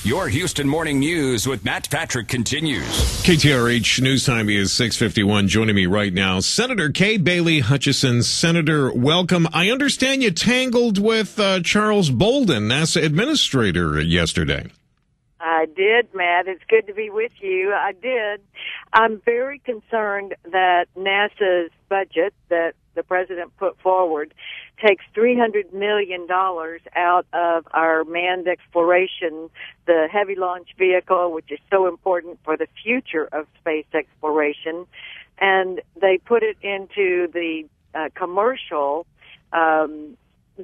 Your Houston Morning News with Matt Patrick continues. KTRH News Time is 6:51. Joining me right now, Senator Kay Bailey Hutchison. Senator, welcome. I understand you tangled with Charles Bolden, NASA administrator, yesterday. I did, Matt. It's good to be with you. I did. I'm very concerned that NASA's budget that the president put forward takes $300 million out of our manned exploration, the heavy launch vehicle, which is so important for the future of space exploration, and they put it into the commercial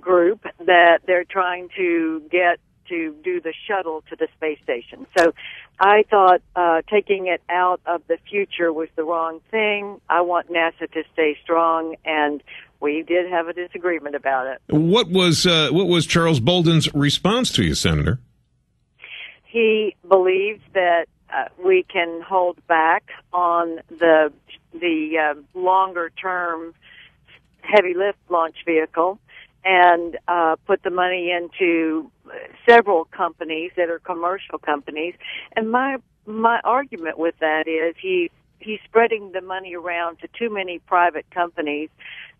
group that they're trying to get to do the shuttle to the space station. So I thought taking it out of the future was the wrong thing. I want NASA to stay strong, and we did have a disagreement about it. What was Charles Bolden's response to you, Senator? He believes that we can hold back on the longer term heavy lift launch vehicle and put the money into several companies that are commercial companies. And my argument with that is he's spreading the money around to too many private companies,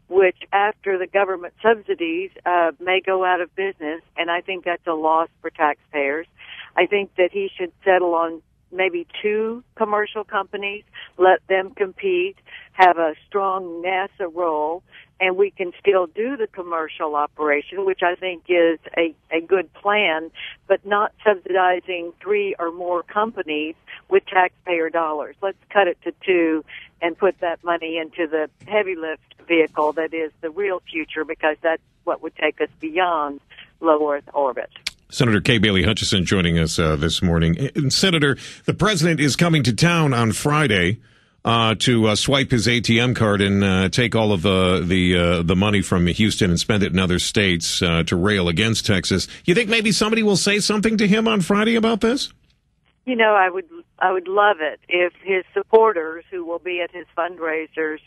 which after the government subsidies may go out of business, and I think that's a loss for taxpayers. I think that he should settle on maybe 2 commercial companies, let them compete, have a strong NASA role, and we can still do the commercial operation, which I think is a good plan, but not subsidizing 3 or more companies with taxpayer dollars. Let's cut it to 2 and put that money into the heavy lift vehicle that is the real future, because that's what would take us beyond low Earth orbit. Senator Kay Bailey Hutchison joining us this morning. And Senator, the president is coming to town on Friday to swipe his ATM card and take all of the money from Houston and spend it in other states to rail against Texas. You think maybe somebody will say something to him on Friday about this? You know, I would love it if his supporters, who will be at his fundraisers,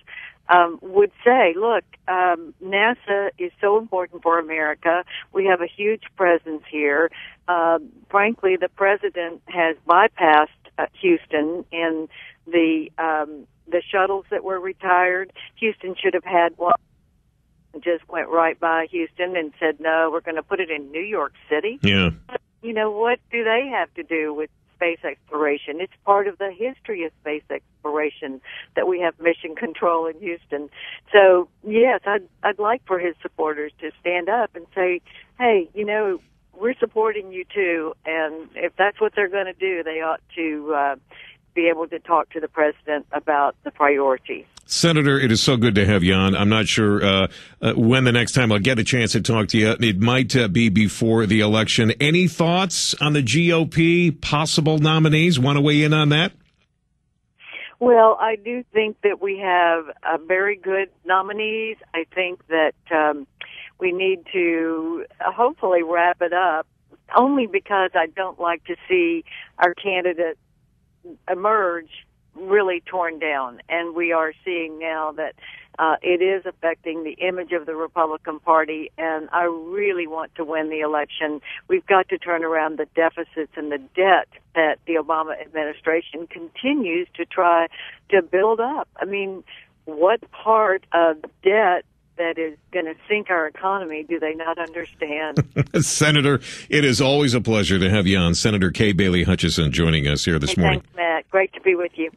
would say, look, NASA is so important for America. We have a huge presence here. Frankly, the president has bypassed Houston in the shuttles that were retired. Houston should have had one. Just went right by Houston and said, no, we're going to put it in New York City. Yeah. You know, what do they have to do with space exploration? It's part of the history of space exploration that we have mission control in Houston. So, yes, I'd like for his supporters to stand up and say, hey, you know, we're supporting you too, and if that's what they're going to do, they ought to be able to talk to the president about the priorities. Senator, it is so good to have you on. I'm not sure when the next time I'll get a chance to talk to you. It might be before the election. Any thoughts on the GOP possible nominees? Want to weigh in on that? Well, I do think that we have very good nominees. I think that we need to hopefully wrap it up, only because I don't like to see our candidate emerge really torn down, and we are seeing now that it is affecting the image of the Republican Party, and I really want to win the election. We've got to turn around the deficits and the debt that the Obama administration continues to try to build up. I mean, what part of debt that is going to sink our economy do they not understand? Senator, it is always a pleasure to have you on. Senator Kay Bailey Hutchison joining us here this morning. Thanks, Matt. Great to be with you.